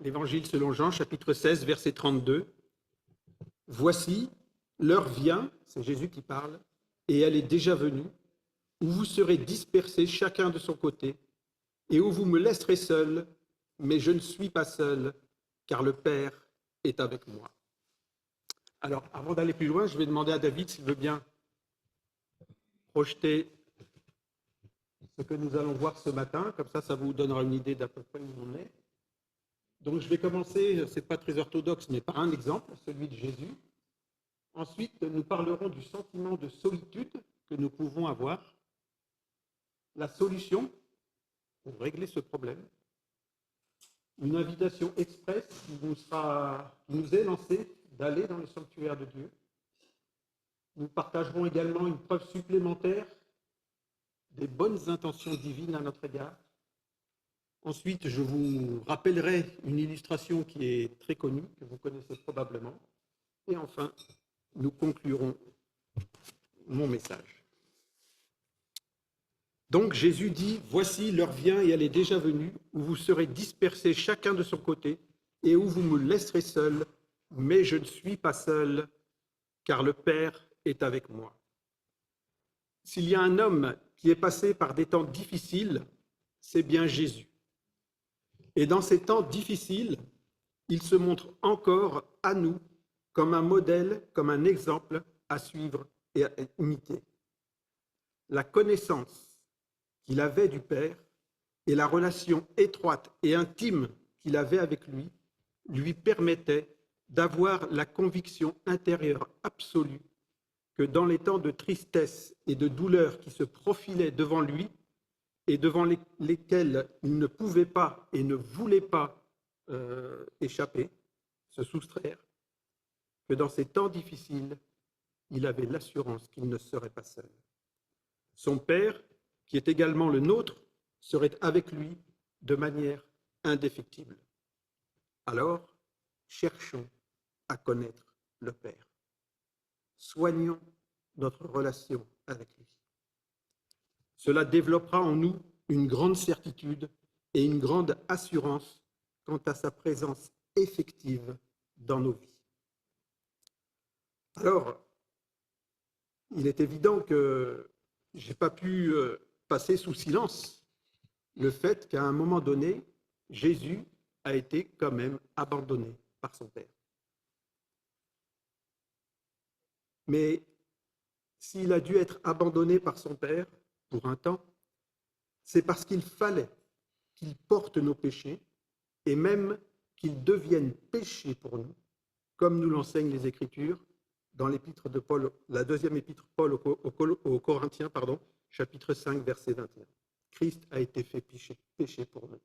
l'Évangile selon Jean, chapitre 16, verset 32. « Voici, l'heure vient, c'est Jésus qui parle, et elle est déjà venue, où vous serez dispersés chacun de son côté, et où vous me laisserez seul, mais je ne suis pas seul, car le Père est avec moi. » Alors, avant d'aller plus loin, je vais demander à David s'il veut bien projeter ce que nous allons voir ce matin, comme ça vous donnera une idée d'à peu près où on est. Donc je vais commencer, ce n'est pas très orthodoxe, mais par un exemple, celui de Jésus. Ensuite, nous parlerons du sentiment de solitude que nous pouvons avoir, la solution pour régler ce problème, une invitation expresse qui nous est lancée d'aller dans le sanctuaire de Dieu. Nous partagerons également une preuve supplémentaire des bonnes intentions divines à notre égard. Ensuite, je vous rappellerai une illustration qui est très connue, que vous connaissez probablement. Et enfin, nous conclurons mon message. Donc Jésus dit, « Voici, l'heure vient et elle est déjà venue, où vous serez dispersés chacun de son côté, et où vous me laisserez seul, mais je ne suis pas seul, car le Père est avec moi. » S'il y a un homme qui est passé par des temps difficiles, c'est bien Jésus. Et dans ces temps difficiles, il se montre encore à nous comme un modèle, comme un exemple à suivre et à imiter. La connaissance qu'il avait du Père et la relation étroite et intime qu'il avait avec lui permettaient d'avoir la conviction intérieure absolue que dans les temps de tristesse et de douleur qui se profilaient devant lui et devant lesquels il ne pouvait pas et ne voulait pas échapper, se soustraire, que dans ces temps difficiles, il avait l'assurance qu'il ne serait pas seul. Son Père, qui est également le nôtre, serait avec lui de manière indéfectible. Alors, cherchons à connaître le Père. Soignons notre relation avec lui. Cela développera en nous une grande certitude et une grande assurance quant à sa présence effective dans nos vies. Alors, il est évident que je n'ai pas pu passer sous silence le fait qu'à un moment donné, Jésus a été quand même abandonné par son Père. Mais s'il a dû être abandonné par son Père pour un temps, c'est parce qu'il fallait qu'il porte nos péchés et même qu'ils deviennent péchés pour nous, comme nous l'enseignent les Écritures dans l'épître de Paul, la deuxième épître Paul aux Corinthiens, chapitre 5, verset 21. Christ a été fait péché pour nous.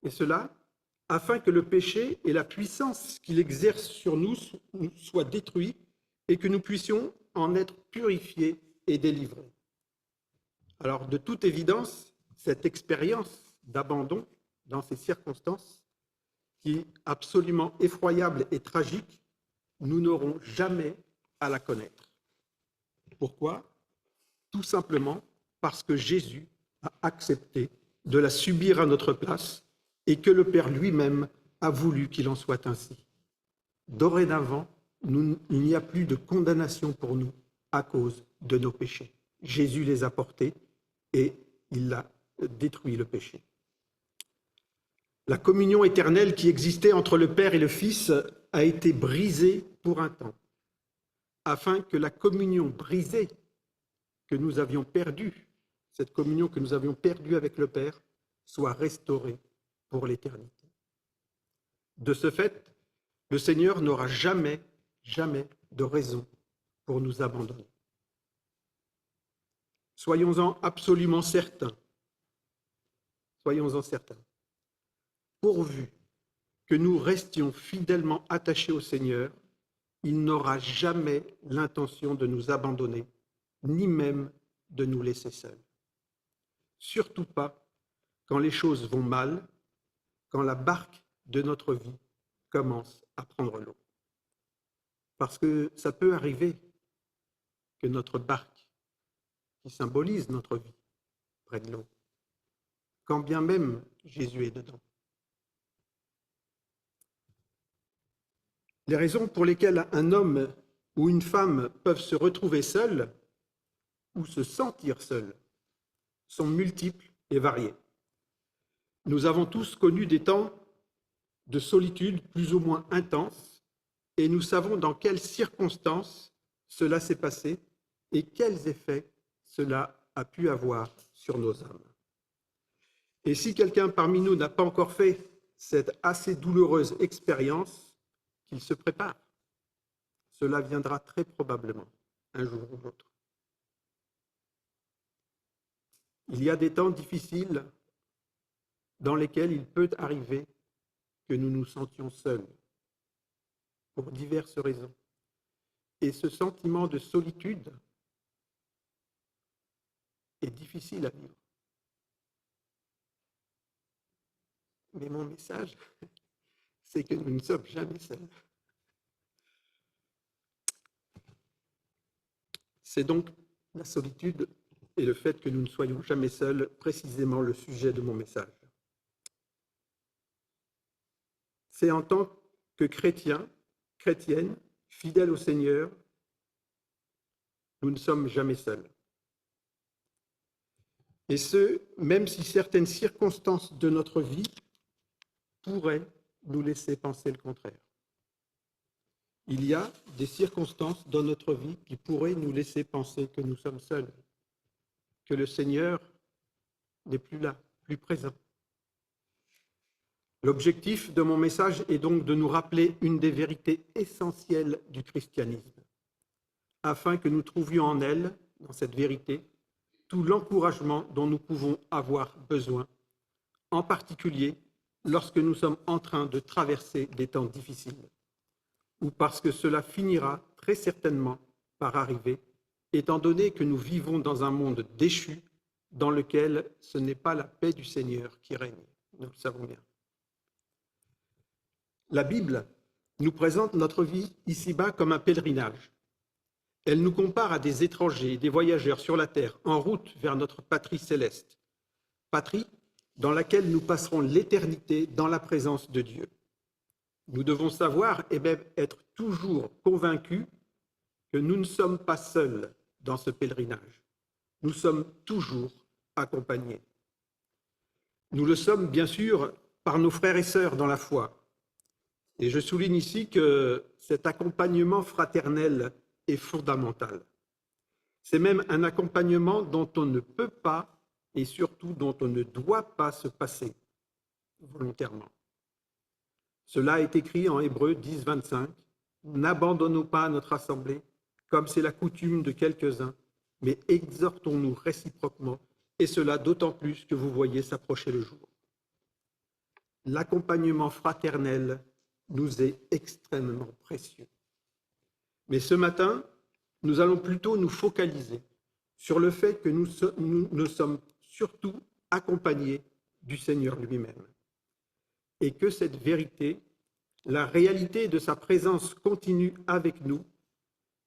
Et cela, afin que le péché et la puissance qu'il exerce sur nous soient détruits et que nous puissions en être purifiés et délivrés. Alors, de toute évidence, cette expérience d'abandon dans ces circonstances, qui est absolument effroyable et tragique, nous n'aurons jamais à la connaître. Pourquoi ? Tout simplement parce que Jésus a accepté de la subir à notre place et que le Père lui-même a voulu qu'il en soit ainsi. Dorénavant, il n'y a plus de condamnation pour nous à cause de nos péchés. Jésus les a portés et il a détruit le péché. La communion éternelle qui existait entre le Père et le Fils a été brisée pour un temps, afin que la communion brisée que nous avions perdue, cette communion que nous avions perdue avec le Père, soit restaurée pour l'éternité. De ce fait, le Seigneur n'aura jamais de raison pour nous abandonner. Soyons-en absolument certains. Soyons-en certains. Pourvu que nous restions fidèlement attachés au Seigneur, il n'aura jamais l'intention de nous abandonner, ni même de nous laisser seuls. Surtout pas quand les choses vont mal, quand la barque de notre vie commence à prendre l'eau. Parce que ça peut arriver que notre barque, qui symbolise notre vie, prenne l'eau, quand bien même Jésus est dedans. Les raisons pour lesquelles un homme ou une femme peuvent se retrouver seuls ou se sentir seuls sont multiples et variées. Nous avons tous connu des temps de solitude plus ou moins intenses et nous savons dans quelles circonstances cela s'est passé et quels effets cela a pu avoir sur nos âmes. Et si quelqu'un parmi nous n'a pas encore fait cette assez douloureuse expérience, qu'il se prépare. Cela viendra très probablement un jour ou l'autre. Il y a des temps difficiles dans lesquels il peut arriver que nous nous sentions seuls, pour diverses raisons. Et ce sentiment de solitude est difficile à vivre. Mais mon message, c'est que nous ne sommes jamais seuls. C'est donc la solitude et le fait que nous ne soyons jamais seuls, précisément le sujet de mon message. C'est en tant que chrétiens, chrétiennes, fidèles au Seigneur, nous ne sommes jamais seuls. Et ce, même si certaines circonstances de notre vie pourraient nous laisser penser le contraire. Il y a des circonstances dans notre vie qui pourraient nous laisser penser que nous sommes seuls, que le Seigneur n'est plus là, plus présent. L'objectif de mon message est donc de nous rappeler une des vérités essentielles du christianisme, afin que nous trouvions en elle, dans cette vérité, tout l'encouragement dont nous pouvons avoir besoin, en particulier lorsque nous sommes en train de traverser des temps difficiles, ou parce que cela finira très certainement par arriver, étant donné que nous vivons dans un monde déchu dans lequel ce n'est pas la paix du Seigneur qui règne, nous le savons bien. La Bible nous présente notre vie ici-bas comme un pèlerinage. Elle nous compare à des étrangers, des voyageurs sur la terre, en route vers notre patrie céleste, patrie dans laquelle nous passerons l'éternité dans la présence de Dieu. Nous devons savoir et même être toujours convaincus que nous ne sommes pas seuls dans ce pèlerinage. Nous sommes toujours accompagnés. Nous le sommes bien sûr par nos frères et sœurs dans la foi. Et je souligne ici que cet accompagnement fraternel est fondamental. C'est même un accompagnement dont on ne peut pas et surtout dont on ne doit pas se passer volontairement. Cela est écrit en Hébreux 10, 25. N'abandonnons pas notre assemblée, comme c'est la coutume de quelques-uns, mais exhortons-nous réciproquement, et cela d'autant plus que vous voyez s'approcher le jour. L'accompagnement fraternel nous est extrêmement précieux. Mais ce matin, nous allons plutôt nous focaliser sur le fait que nous sommes surtout accompagnés du Seigneur lui-même. Et que cette vérité, la réalité de sa présence continue avec nous,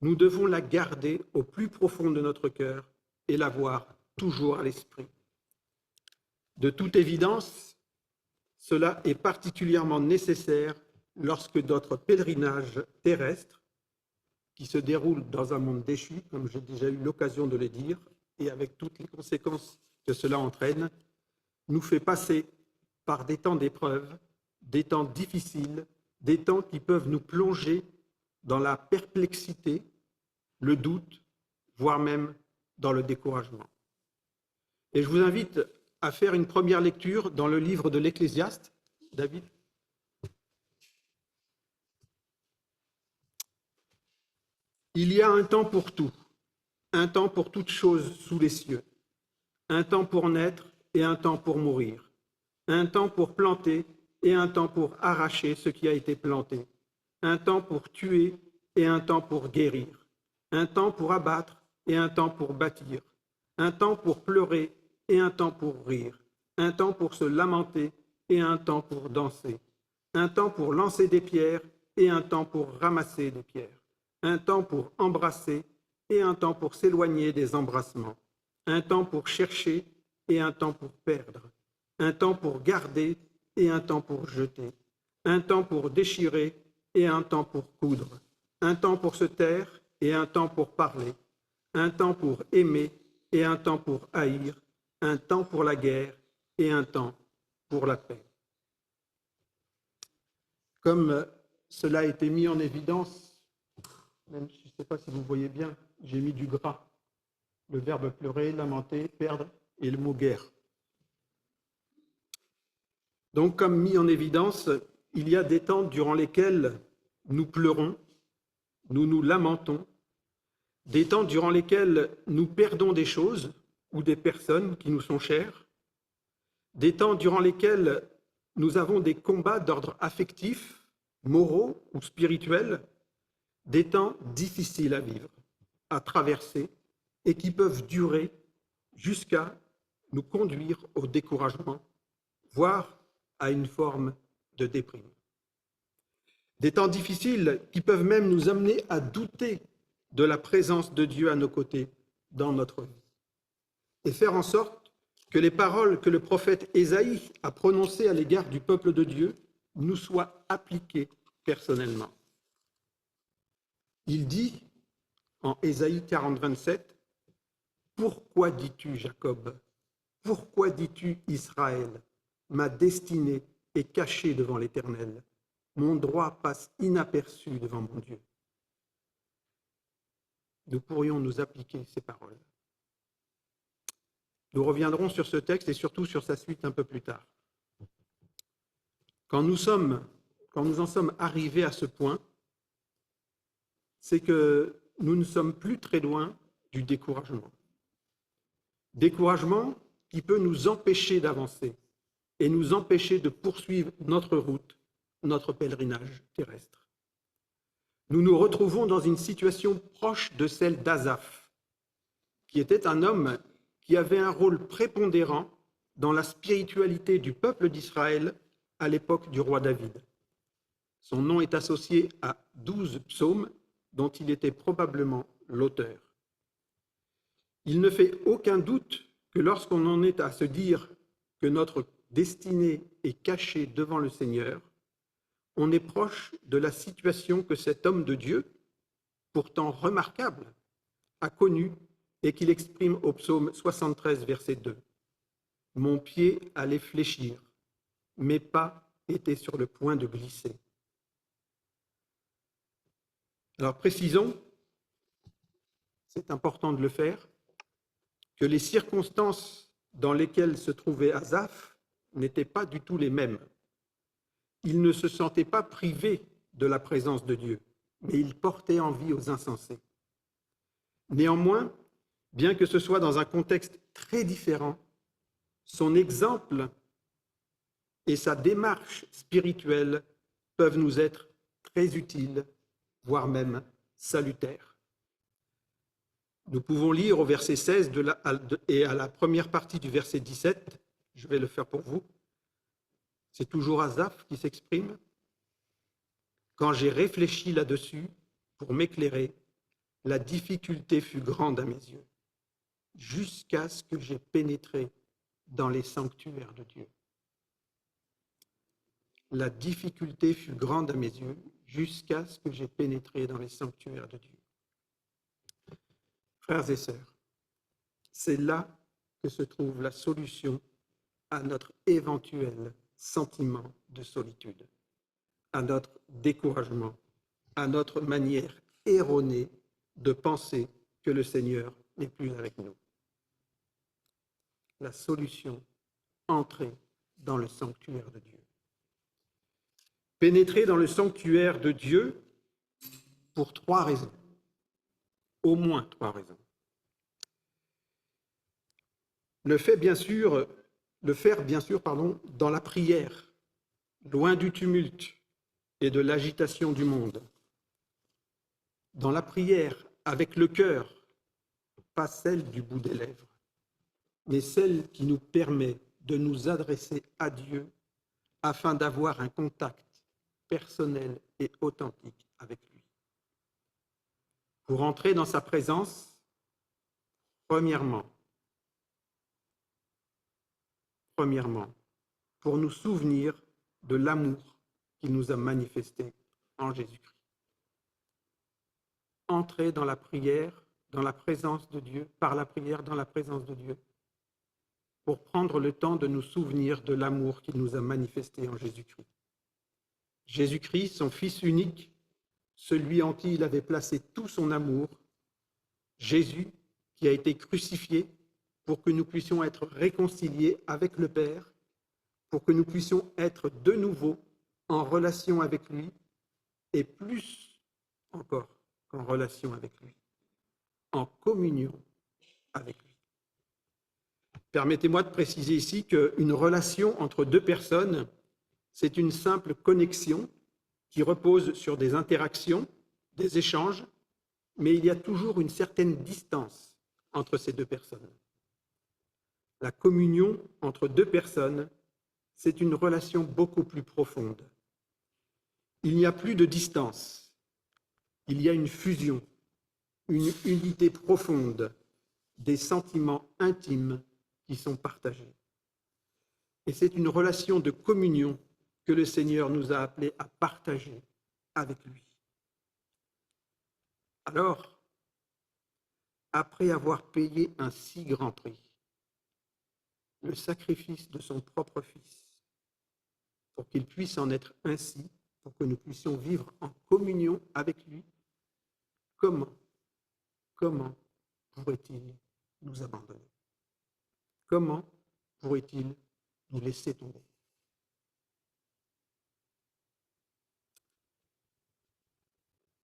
nous devons la garder au plus profond de notre cœur et l'avoir toujours à l'esprit. De toute évidence, cela est particulièrement nécessaire lorsque notre pèlerinage terrestre, qui se déroule dans un monde déchu, comme j'ai déjà eu l'occasion de le dire, et avec toutes les conséquences que cela entraîne, nous fait passer par des temps d'épreuve, des temps difficiles, des temps qui peuvent nous plonger dans la perplexité, le doute, voire même dans le découragement. Et je vous invite à faire une première lecture dans le livre de l'Ecclésiaste. David. Il y a un temps pour tout, un temps pour toute chose sous les cieux, un temps pour naître et un temps pour mourir, un temps pour planter et un temps pour arracher ce qui a été planté, un temps pour tuer et un temps pour guérir, un temps pour abattre et un temps pour bâtir, un temps pour pleurer et un temps pour rire, un temps pour se lamenter et un temps pour danser, un temps pour lancer des pierres et un temps pour ramasser des pierres, un temps pour embrasser et un temps pour s'éloigner des embrassements, un temps pour chercher et un temps pour perdre, un temps pour garder et un temps pour jeter, un temps pour déchirer et un temps pour coudre, un temps pour se taire et un temps pour parler, un temps pour aimer et un temps pour haïr, un temps pour la guerre et un temps pour la paix. Comme cela a été mis en évidence, même si je ne sais pas si vous voyez bien, j'ai mis du gras, le verbe pleurer, lamenter, perdre et le mot guerre. Donc, comme mis en évidence, il y a des temps durant lesquels nous pleurons, nous nous lamentons, des temps durant lesquels nous perdons des choses ou des personnes qui nous sont chères, des temps durant lesquels nous avons des combats d'ordre affectif, moraux ou spirituels, des temps difficiles à vivre, à traverser et qui peuvent durer jusqu'à nous conduire au découragement, voire à une forme de déprime. Des temps difficiles qui peuvent même nous amener à douter de la présence de Dieu à nos côtés dans notre vie et faire en sorte que les paroles que le prophète Ésaïe a prononcées à l'égard du peuple de Dieu nous soient appliquées personnellement. Il dit en Ésaïe 40, 27, « Pourquoi dis-tu, Jacob? Pourquoi dis-tu, Israël? Ma destinée est cachée devant l'Éternel. Mon droit passe inaperçu devant mon Dieu. » Nous pourrions nous appliquer ces paroles. Nous reviendrons sur ce texte et surtout sur sa suite un peu plus tard. Quand nous en sommes arrivés à ce point, c'est que nous ne sommes plus très loin du découragement. Découragement qui peut nous empêcher d'avancer et nous empêcher de poursuivre notre route, notre pèlerinage terrestre. Nous nous retrouvons dans une situation proche de celle d'Asaph, qui était un homme qui avait un rôle prépondérant dans la spiritualité du peuple d'Israël à l'époque du roi David. Son nom est associé à 12 psaumes dont il était probablement l'auteur. Il ne fait aucun doute que lorsqu'on en est à se dire que notre destinée est cachée devant le Seigneur, on est proche de la situation que cet homme de Dieu, pourtant remarquable, a connue et qu'il exprime au psaume 73, verset 2. « Mon pied allait fléchir, mes pas étaient sur le point de glisser. » Alors précisons, c'est important de le faire, que les circonstances dans lesquelles se trouvait Asaph n'étaient pas du tout les mêmes. Il ne se sentait pas privé de la présence de Dieu, mais il portait envie aux insensés. Néanmoins, bien que ce soit dans un contexte très différent, son exemple et sa démarche spirituelle peuvent nous être très utiles, voire même salutaires. Nous pouvons lire au verset 16 et à la première partie du verset 17, je vais le faire pour vous. C'est toujours Asaph qui s'exprime. « Quand j'ai réfléchi là-dessus pour m'éclairer, la difficulté fut grande à mes yeux, jusqu'à ce que j'ai pénétré dans les sanctuaires de Dieu. » La difficulté fut grande à mes yeux, jusqu'à ce que j'ai pénétré dans les sanctuaires de Dieu. Frères et sœurs, c'est là que se trouve la solution à notre éventuel sentiment de solitude, à notre découragement, à notre manière erronée de penser que le Seigneur n'est plus avec nous. La solution, entrer dans le sanctuaire de Dieu. Pénétrer dans le sanctuaire de Dieu pour 3 raisons, au moins 3 raisons. Le faire bien sûr dans la prière, loin du tumulte et de l'agitation du monde. Dans la prière, avec le cœur, pas celle du bout des lèvres, mais celle qui nous permet de nous adresser à Dieu afin d'avoir un contact personnel et authentique avec lui. Pour entrer dans sa présence, premièrement, pour nous souvenir de l'amour qu'il nous a manifesté en Jésus-Christ. Entrer dans la prière, dans la présence de Dieu, par la prière dans la présence de Dieu, pour prendre le temps de nous souvenir de l'amour qu'il nous a manifesté en Jésus-Christ. Jésus-Christ, son Fils unique, celui en qui il avait placé tout son amour, Jésus qui a été crucifié pour que nous puissions être réconciliés avec le Père, pour que nous puissions être de nouveau en relation avec lui, et plus encore qu'en relation avec lui, en communion avec lui. Permettez-moi de préciser ici qu'une relation entre deux personnes, c'est une simple connexion qui repose sur des interactions, des échanges, mais il y a toujours une certaine distance entre ces deux personnes. La communion entre deux personnes, c'est une relation beaucoup plus profonde. Il n'y a plus de distance, il y a une fusion, une unité profonde, des sentiments intimes qui sont partagés. Et c'est une relation de communion que le Seigneur nous a appelés à partager avec lui. Alors, après avoir payé un si grand prix, le sacrifice de son propre Fils, pour qu'il puisse en être ainsi, pour que nous puissions vivre en communion avec lui, comment pourrait-il nous abandonner? Comment pourrait-il nous laisser tomber?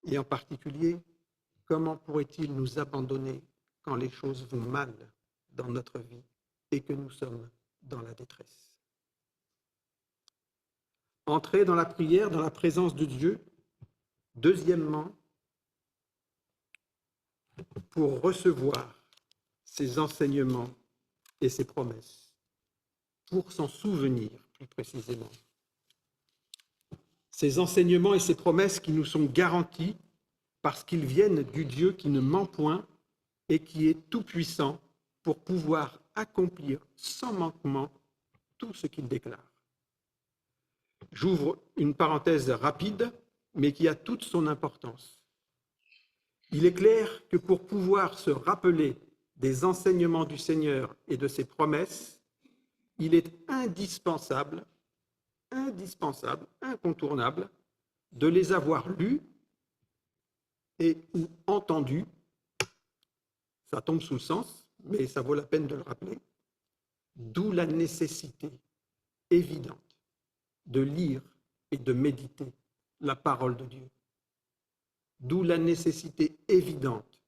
Et en particulier, comment pourrait-il nous abandonner quand les choses vont mal dans notre vie et que nous sommes dans la détresse? Entrer dans la prière, dans la présence de Dieu. Deuxièmement, pour recevoir ses enseignements et ses promesses, pour s'en souvenir plus précisément. Ces enseignements et ces promesses qui nous sont garantis parce qu'ils viennent du Dieu qui ne ment point et qui est tout-puissant pour pouvoir accomplir sans manquement tout ce qu'il déclare. J'ouvre une parenthèse rapide, mais qui a toute son importance. Il est clair que pour pouvoir se rappeler des enseignements du Seigneur et de ses promesses, il est indispensable, incontournable, de les avoir lus et ou entendus. Ça tombe sous le sens, mais ça vaut la peine de le rappeler. D'où la nécessité évidente de lire et de méditer la parole de Dieu. D'où la nécessité évidente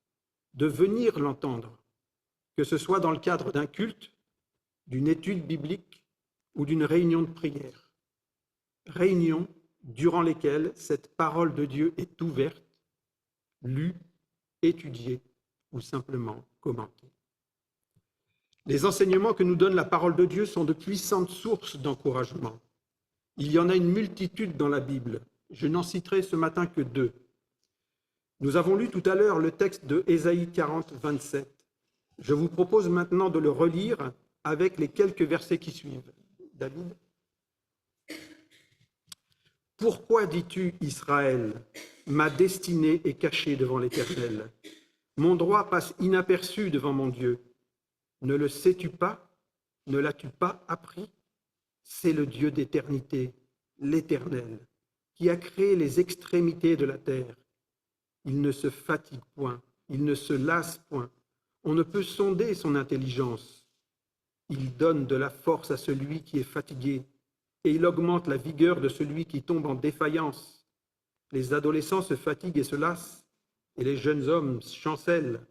de venir l'entendre, que ce soit dans le cadre d'un culte, d'une étude biblique ou d'une réunion de prière. Réunions durant lesquelles cette parole de Dieu est ouverte, lue, étudiée ou simplement commentée. Les enseignements que nous donne la parole de Dieu sont de puissantes sources d'encouragement. Il y en a une multitude dans la Bible. Je n'en citerai ce matin que deux. Nous avons lu tout à l'heure le texte de Ésaïe 40, 27. Je vous propose maintenant de le relire avec les quelques versets qui suivent. David? Pourquoi dis-tu, Israël, ma destinée est cachée devant l'Éternel? Mon droit passe inaperçu devant mon Dieu. Ne le sais-tu pas? Ne l'as-tu pas appris? C'est le Dieu d'éternité, l'Éternel, qui a créé les extrémités de la terre. Il ne se fatigue point, il ne se lasse point. On ne peut sonder son intelligence. Il donne de la force à celui qui est fatigué, et il augmente la vigueur de celui qui tombe en défaillance. Les adolescents se fatiguent et se lassent, et les jeunes hommes chancellent.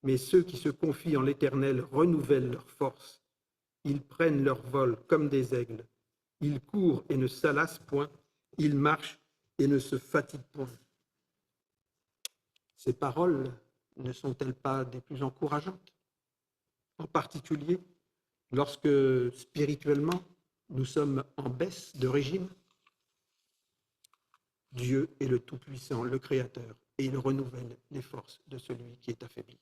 Mais ceux qui se confient en l'Éternel renouvellent leur force. Ils prennent leur vol comme des aigles. Ils courent et ne s'alassent point. Ils marchent et ne se fatiguent point. Ces paroles ne sont-elles pas des plus encourageantes? En particulier lorsque spirituellement nous sommes en baisse de régime. Dieu est le Tout-Puissant, le Créateur, et il renouvelle les forces de celui qui est affaibli.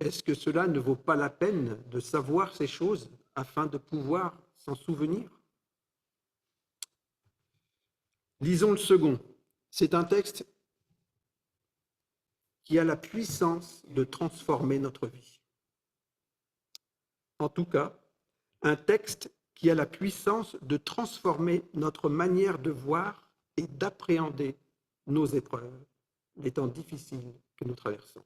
Est-ce que cela ne vaut pas la peine de savoir ces choses afin de pouvoir s'en souvenir? Lisons le second. C'est un texte qui a la puissance de transformer notre vie. En tout cas, un texte qui a la puissance de transformer notre manière de voir et d'appréhender nos épreuves, les temps difficiles que nous traversons.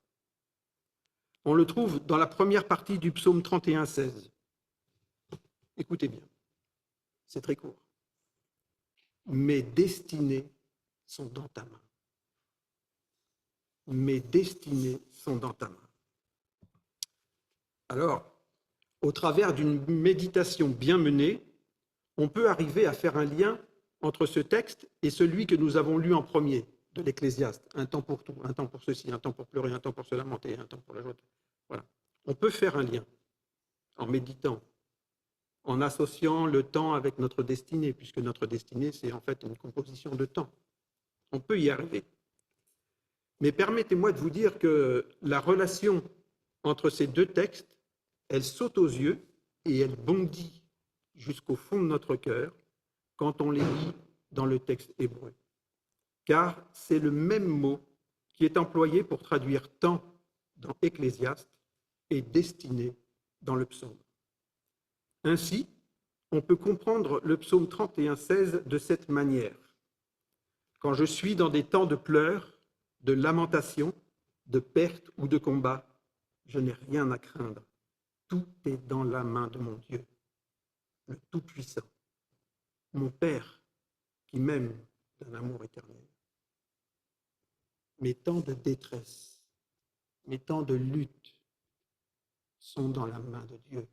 On le trouve dans la première partie du psaume 31, 16. Écoutez bien, c'est très court. Mes destinées sont dans ta main. Mes destinées sont dans ta main. Alors, au travers d'une méditation bien menée, on peut arriver à faire un lien entre ce texte et celui que nous avons lu en premier de l'Ecclésiaste. Un temps pour tout, un temps pour ceci, un temps pour pleurer, un temps pour se lamenter, un temps pour la joie. Voilà. On peut faire un lien en méditant, en associant le temps avec notre destinée, puisque notre destinée, c'est en fait une composition de temps. On peut y arriver. Mais permettez-moi de vous dire que la relation entre ces deux textes, elle saute aux yeux et elle bondit jusqu'au fond de notre cœur quand on les lit dans le texte hébreu. Car c'est le même mot qui est employé pour traduire temps dans Ecclésiaste et destinée dans le psaume. Ainsi, on peut comprendre le psaume 31, 16 de cette manière. Quand je suis dans des temps de pleurs, de lamentation, de perte ou de combat, je n'ai rien à craindre. Tout est dans la main de mon Dieu, le Tout-Puissant, mon Père qui m'aime d'un amour éternel. Mes temps de détresse, mes temps de lutte sont dans la main de Dieu.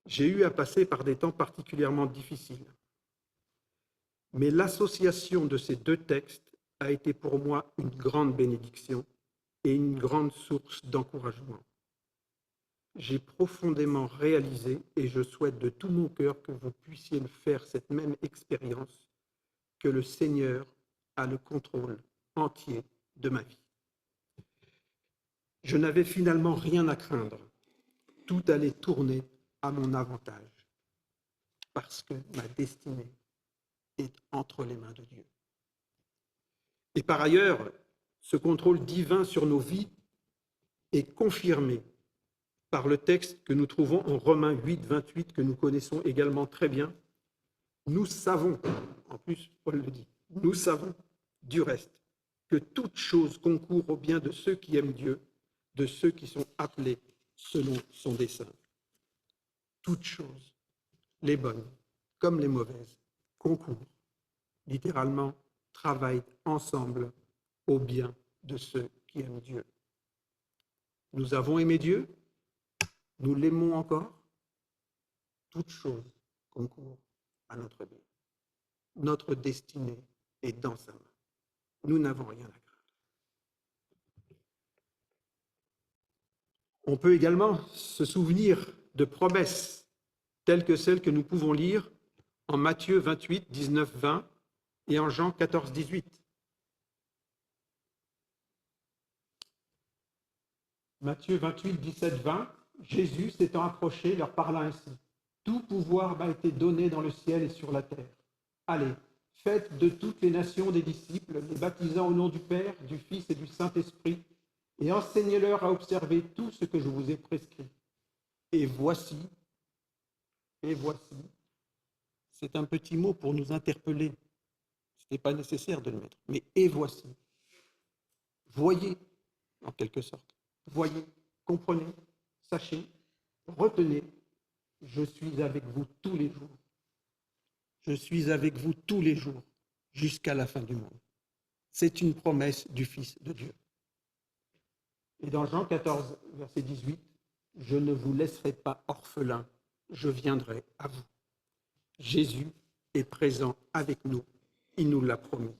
J'ai eu à passer par des temps particulièrement difficiles, mais l'association de ces deux textes a été pour moi une grande bénédiction et une grande source d'encouragement. J'ai profondément réalisé, et je souhaite de tout mon cœur que vous puissiez le faire, cette même expérience, que le Seigneur a le contrôle entier de ma vie. Je n'avais finalement rien à craindre. Tout allait tourner à mon avantage, parce que ma destinée est entre les mains de Dieu. Et par ailleurs, ce contrôle divin sur nos vies est confirmé par le texte que nous trouvons en Romains 8, 28, que nous connaissons également très bien. Nous savons, en plus Paul le dit, nous savons du reste que toute chose concourt au bien de ceux qui aiment Dieu, de ceux qui sont appelés selon son dessein. Toutes choses, les bonnes comme les mauvaises, concourent, littéralement, travaillent ensemble au bien de ceux qui aiment Dieu. Nous avons aimé Dieu, nous l'aimons encore. Toutes choses concourent à notre bien. Notre destinée est dans sa main. Nous n'avons rien à craindre. On peut également se souvenir de promesses telles que celles que nous pouvons lire en Matthieu 28, 19, 20 et en Jean 14, 18. Matthieu 28, 17, 20, Jésus s'étant approché leur parla ainsi. Tout pouvoir m'a été donné dans le ciel et sur la terre. Allez, faites de toutes les nations des disciples, les baptisant au nom du Père, du Fils et du Saint-Esprit, et enseignez-leur à observer tout ce que je vous ai prescrit. Et voici, c'est un petit mot pour nous interpeller. Ce n'est pas nécessaire de le mettre, mais et voici. Voyez, en quelque sorte. Voyez, comprenez, sachez, retenez, je suis avec vous tous les jours. Je suis avec vous tous les jours, jusqu'à la fin du monde. C'est une promesse du Fils de Dieu. Et dans Jean 14, verset 18, je ne vous laisserai pas orphelins, je viendrai à vous. Jésus est présent avec nous, il nous l'a promis.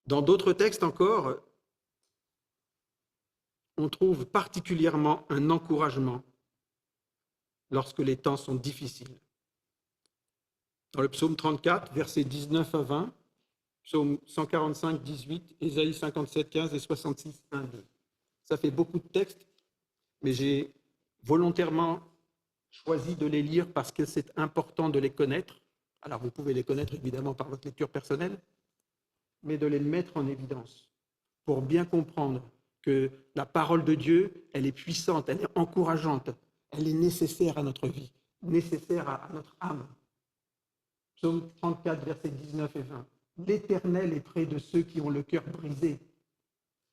Dans d'autres textes encore, on trouve particulièrement un encouragement lorsque les temps sont difficiles. Dans le psaume 34, versets 19 à 20, psaume 145, 18, Ésaïe 57, 15 et 66, 1, 2. Ça fait beaucoup de textes, mais j'ai volontairement choisi de les lire parce que c'est important de les connaître. Alors vous pouvez les connaître évidemment par votre lecture personnelle, mais de les mettre en évidence pour bien comprendre que la parole de Dieu, elle est puissante, elle est encourageante, elle est nécessaire à notre vie, nécessaire à notre âme. Psaume 34, versets 19 et 20. L'Éternel est près de ceux qui ont le cœur brisé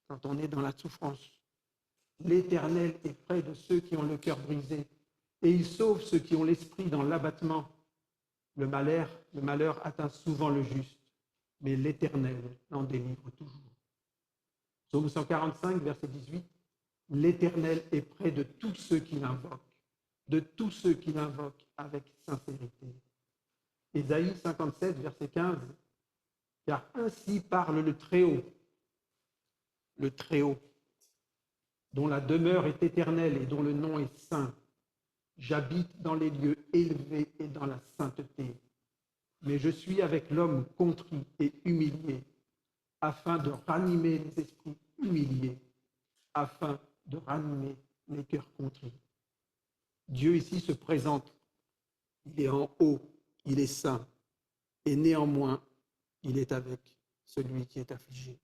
quand on est dans la souffrance. L'Éternel est près de ceux qui ont le cœur brisé et il sauve ceux qui ont l'esprit dans l'abattement. Le malheur atteint souvent le juste, mais l'Éternel l'en délivre toujours. Psaume 145, verset 18. L'Éternel est près de tous ceux qui l'invoquent avec sincérité. Ésaïe 57, verset 15. Car ainsi parle le Très-Haut, dont la demeure est éternelle et dont le nom est saint. J'habite dans les lieux élevés et dans la sainteté, mais je suis avec l'homme contrit et humilié, afin de ranimer les esprits humiliés, afin de ranimer les cœurs contrits. Dieu ici se présente, il est en haut, il est saint, et néanmoins, il est avec celui qui est affligé,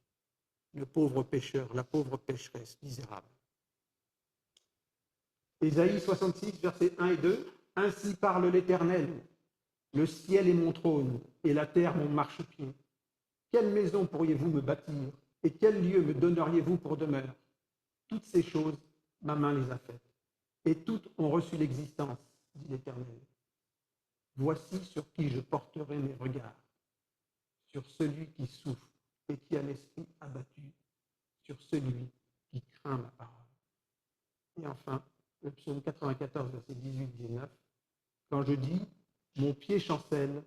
le pauvre pécheur, la pauvre pécheresse misérable. Ésaïe 66, versets 1 et 2. Ainsi parle l'Éternel, le ciel est mon trône et la terre mon marchepied. Quelle maison pourriez-vous me bâtir et quel lieu me donneriez-vous pour demeure? Toutes ces choses, ma main les a faites, et toutes ont reçu l'existence, dit l'Éternel. Voici sur qui je porterai mes regards, sur celui qui souffre et qui a l'esprit abattu, sur celui qui craint ma parole. Et enfin, le psaume 94, verset 18-19, quand je dis « Mon pied chancelle,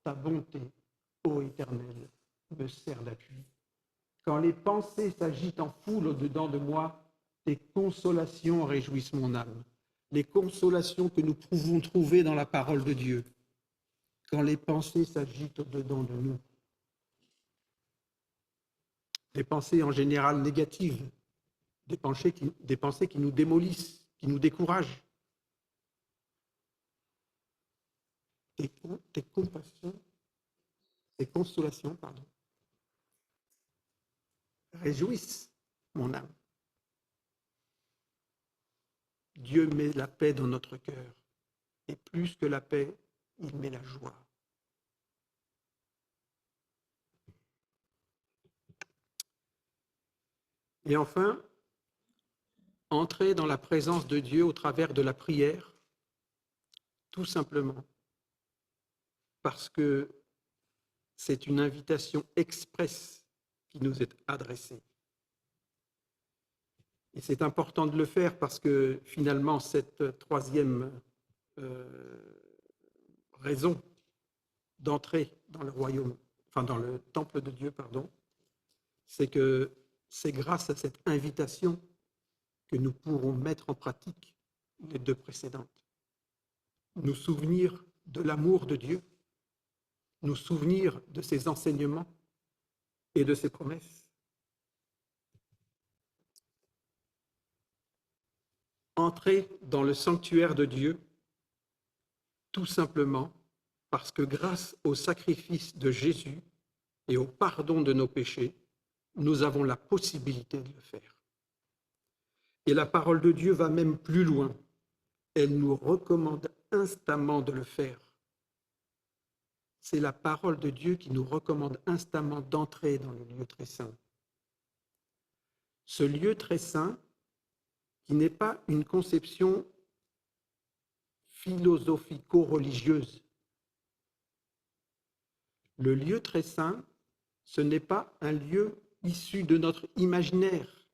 ta bonté, ô Éternel, me sert d'appui. Quand les pensées s'agitent en foule au-dedans de moi, tes consolations réjouissent mon âme. » Les consolations que nous pouvons trouver dans la parole de Dieu. Quand les pensées s'agitent au-dedans de nous. Des pensées en général négatives, des pensées qui nous démolissent, qui nous découragent. Tes consolations, réjouissent mon âme. Dieu met la paix dans notre cœur, et plus que la paix, il met la joie. Et enfin, entrer dans la présence de Dieu au travers de la prière, tout simplement parce que c'est une invitation expresse qui nous est adressée. Et c'est important de le faire parce que finalement, cette troisième raison d'entrer dans le royaume, dans le temple de Dieu, c'est que c'est grâce à cette invitation que nous pourrons mettre en pratique les deux précédentes. Nous souvenir de l'amour de Dieu, nous souvenir de ses enseignements et de ses promesses. Entrer dans le sanctuaire de Dieu, tout simplement parce que grâce au sacrifice de Jésus et au pardon de nos péchés, nous avons la possibilité de le faire. Et la parole de Dieu va même plus loin. Elle nous recommande instamment de le faire. C'est la parole de Dieu qui nous recommande instamment d'entrer dans le lieu très saint. Ce lieu très saint, qui n'est pas une conception philosophico-religieuse. Le lieu très saint, ce n'est pas un lieu issu de notre imaginaire.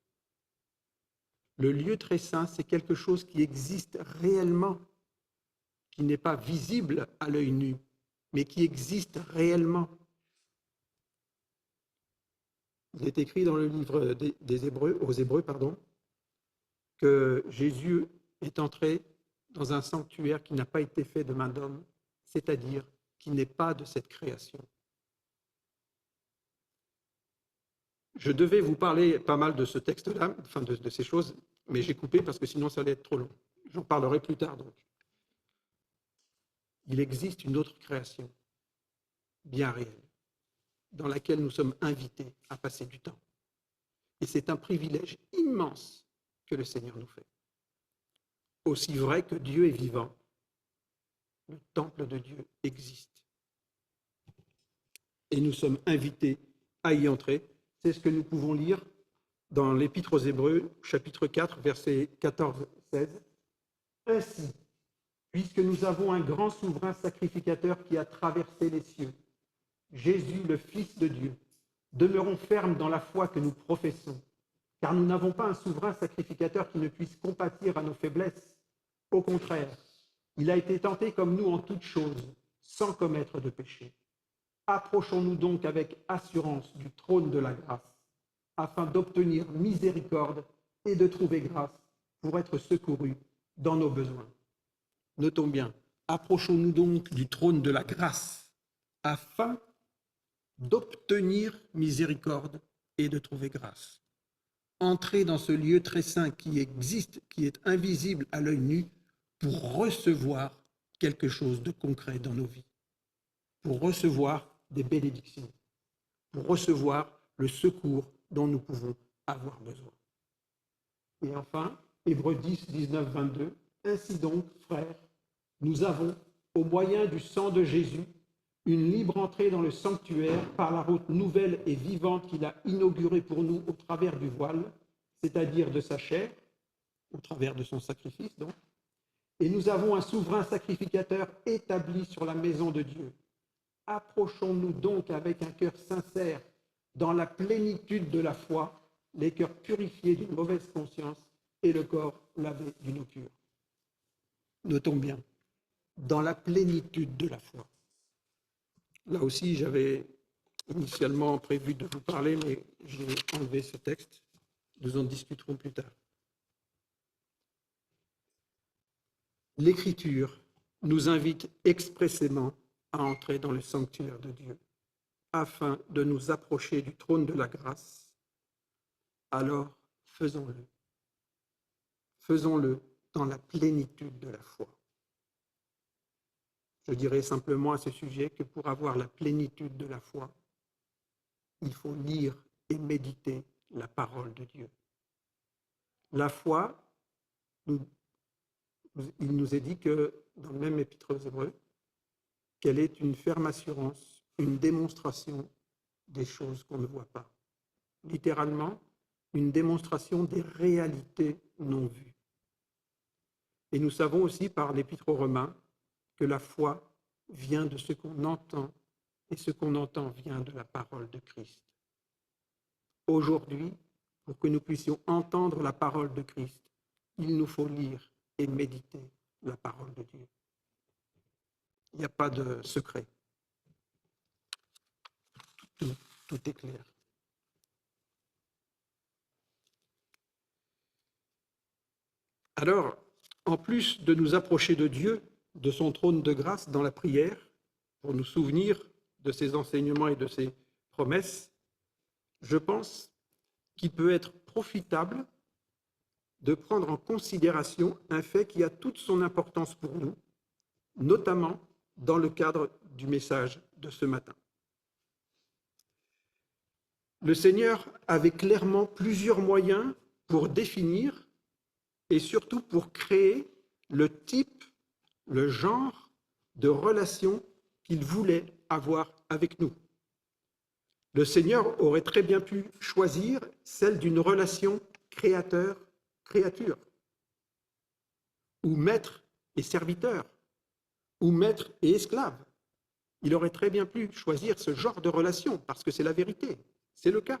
Le lieu très saint, c'est quelque chose qui existe réellement, qui n'est pas visible à l'œil nu, mais qui existe réellement. Il est écrit dans le livre aux Hébreux, que Jésus est entré dans un sanctuaire qui n'a pas été fait de main d'homme, c'est-à-dire qui n'est pas de cette création. Je devais vous parler pas mal de ce texte-là, de ces choses, mais j'ai coupé parce que sinon ça allait être trop long. J'en parlerai plus tard donc. il existe une autre création, bien réelle, dans laquelle nous sommes invités à passer du temps. Et c'est un privilège immense que le Seigneur nous fait. Aussi vrai que Dieu est vivant, le temple de Dieu existe. Et nous sommes invités à y entrer. C'est ce que nous pouvons lire dans l'Épître aux Hébreux, chapitre 4, versets 14-16. Ainsi, puisque nous avons un grand souverain sacrificateur qui a traversé les cieux, Jésus, le Fils de Dieu, demeurons fermes dans la foi que nous professons, car nous n'avons pas un souverain sacrificateur qui ne puisse compatir à nos faiblesses. Au contraire, il a été tenté comme nous en toutes choses, sans commettre de péché. Approchons-nous donc avec assurance du trône de la grâce, afin d'obtenir miséricorde et de trouver grâce pour être secourus dans nos besoins. Notons bien, approchons-nous donc du trône de la grâce, afin d'obtenir miséricorde et de trouver grâce. Entrer dans ce lieu très saint qui existe, qui est invisible à l'œil nu, pour recevoir quelque chose de concret dans nos vies, pour recevoir des bénédictions, pour recevoir le secours dont nous pouvons avoir besoin. Et enfin, Hébreux 10, 19, 22, ainsi donc, frères, nous avons, au moyen du sang de Jésus, une libre entrée dans le sanctuaire par la route nouvelle et vivante qu'il a inaugurée pour nous au travers du voile, c'est-à-dire de sa chair, au travers de son sacrifice donc. Et nous avons un souverain sacrificateur établi sur la maison de Dieu. Approchons-nous donc avec un cœur sincère, dans la plénitude de la foi, les cœurs purifiés d'une mauvaise conscience et le corps lavé d'une eau pure. Notons bien, dans la plénitude de la foi. Là aussi, j'avais initialement prévu de vous parler, mais j'ai enlevé ce texte. Nous en discuterons plus tard. L'Écriture nous invite expressément à entrer dans le sanctuaire de Dieu, afin de nous approcher du trône de la grâce. Alors, faisons-le. Faisons-le dans la plénitude de la foi. Je dirais simplement à ce sujet que pour avoir la plénitude de la foi, il faut lire et méditer la parole de Dieu. La foi, il nous est dit que, dans le même épître aux Hébreux, qu'elle est une ferme assurance, une démonstration des choses qu'on ne voit pas. Littéralement, une démonstration des réalités non vues. Et nous savons aussi par l'épître aux Romains que la foi vient de ce qu'on entend, et ce qu'on entend vient de la parole de Christ. Aujourd'hui, pour que nous puissions entendre la parole de Christ, il nous faut lire et méditer la parole de Dieu. Il n'y a pas de secret. Tout est clair. Alors, en plus de nous approcher de Dieu, de son trône de grâce dans la prière, pour nous souvenir de ses enseignements et de ses promesses, je pense qu'il peut être profitable de prendre en considération un fait qui a toute son importance pour nous, notamment dans le cadre du message de ce matin. Le Seigneur avait clairement plusieurs moyens pour définir et surtout pour créer le type, le genre de relation qu'il voulait avoir avec nous. Le Seigneur aurait très bien pu choisir celle d'une relation créateur-créature, ou maître et serviteur, ou maître et esclave. Il aurait très bien pu choisir ce genre de relation, parce que c'est la vérité, c'est le cas.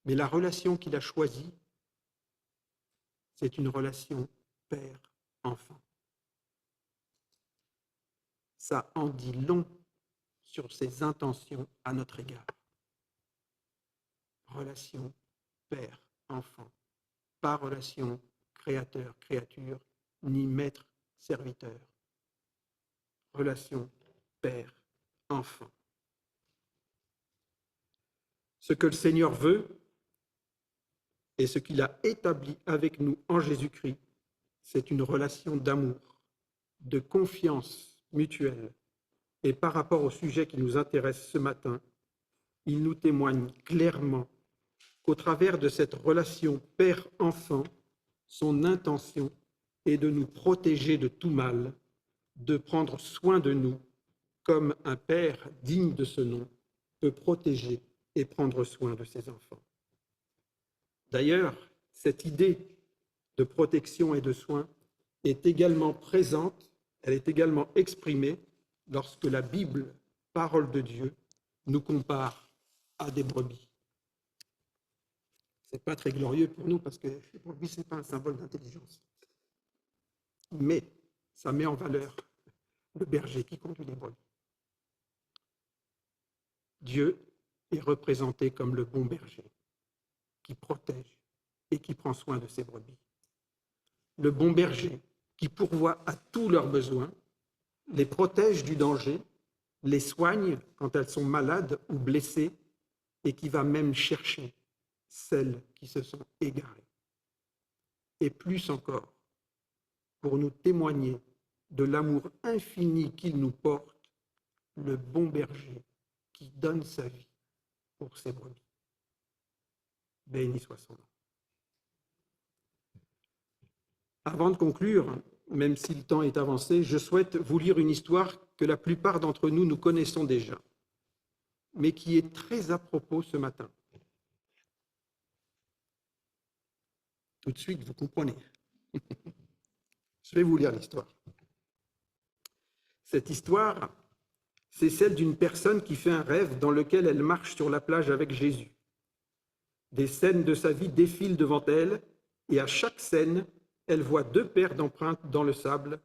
Mais la relation qu'il a choisie, c'est une relation père-enfant. Ça en dit long sur ses intentions à notre égard. Relation père-enfant, pas relation créateur-créature, ni maître-serviteur. Relation père-enfant. Ce que le Seigneur veut et ce qu'il a établi avec nous en Jésus-Christ, c'est une relation d'amour, de confiance mutuelle. Et par rapport au sujet qui nous intéresse ce matin, il nous témoigne clairement qu'au travers de cette relation père-enfant, son intention est de nous protéger de tout mal, de prendre soin de nous, comme un père digne de ce nom peut protéger et prendre soin de ses enfants. D'ailleurs, cette idée de protection et de soin est également présente, elle est également exprimée lorsque la Bible, parole de Dieu, nous compare à des brebis. Ce n'est pas très glorieux pour nous parce que les brebis, ce n'est pas un symbole d'intelligence. Mais ça met en valeur le berger qui conduit les brebis. Dieu est représenté comme le bon berger qui protège et qui prend soin de ses brebis. Le bon berger qui pourvoit à tous leurs besoins, les protège du danger, les soigne quand elles sont malades ou blessées et qui va même chercher celles qui se sont égarées. Et plus encore, pour nous témoigner de l'amour infini qu'il nous porte, le bon berger qui donne sa vie pour ses brebis. Béni soit son nom. Avant de conclure, même si le temps est avancé, je souhaite vous lire une histoire que la plupart d'entre nous, nous connaissons déjà, mais qui est très à propos ce matin. Tout de suite, vous comprenez. Je vais vous lire l'histoire. Cette histoire, c'est celle d'une personne qui fait un rêve dans lequel elle marche sur la plage avec Jésus. Des scènes de sa vie défilent devant elle, et à chaque scène, elle voit deux paires d'empreintes dans le sable,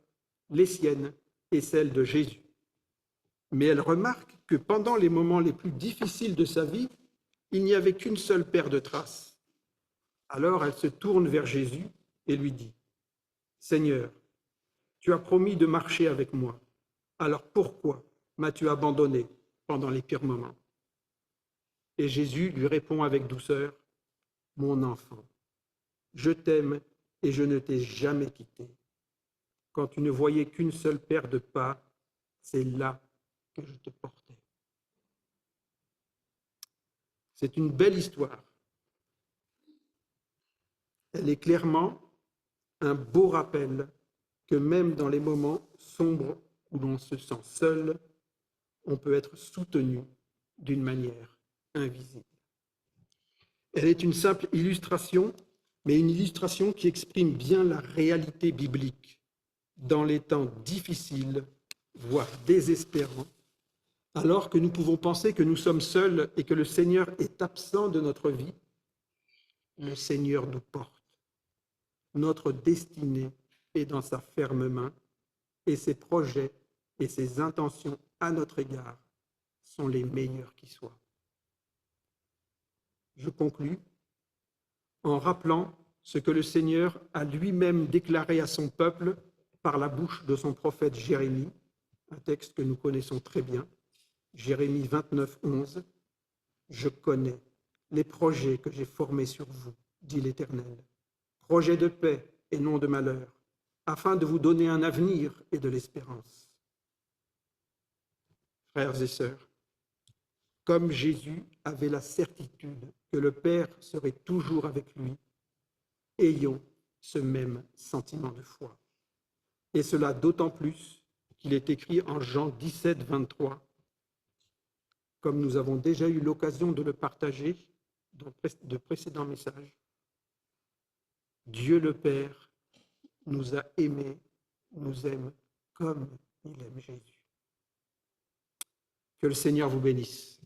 les siennes et celles de Jésus. Mais elle remarque que pendant les moments les plus difficiles de sa vie, il n'y avait qu'une seule paire de traces. Alors elle se tourne vers Jésus et lui dit : « Seigneur, tu as promis de marcher avec moi. Alors pourquoi m'as-tu abandonné pendant les pires moments ? » Et Jésus lui répond avec douceur : « Mon enfant, je t'aime et je ne t'ai jamais quitté. Quand tu ne voyais qu'une seule paire de pas, c'est là que je te portais. » C'est une belle histoire. Elle est clairement un beau rappel que même dans les moments sombres où l'on se sent seul, on peut être soutenu d'une manière invisible. Elle est une simple illustration, mais une illustration qui exprime bien la réalité biblique dans les temps difficiles, voire désespérants, alors que nous pouvons penser que nous sommes seuls et que le Seigneur est absent de notre vie. Le Seigneur nous porte. Notre destinée est dans sa ferme main et ses projets et ses intentions à notre égard sont les meilleurs qui soient. Je conclus en rappelant ce que le Seigneur a lui-même déclaré à son peuple par la bouche de son prophète Jérémie, un texte que nous connaissons très bien, Jérémie 29, 11. « Je connais les projets que j'ai formés sur vous, dit l'Éternel, projets de paix et non de malheur, afin de vous donner un avenir et de l'espérance. » Frères et sœurs, comme Jésus avait la certitude que le Père serait toujours avec lui, ayons ce même sentiment de foi. Et cela d'autant plus qu'il est écrit en Jean 17, 23, comme nous avons déjà eu l'occasion de le partager dans de précédents messages. Dieu le Père nous a aimés, nous aime comme il aime Jésus. Que le Seigneur vous bénisse.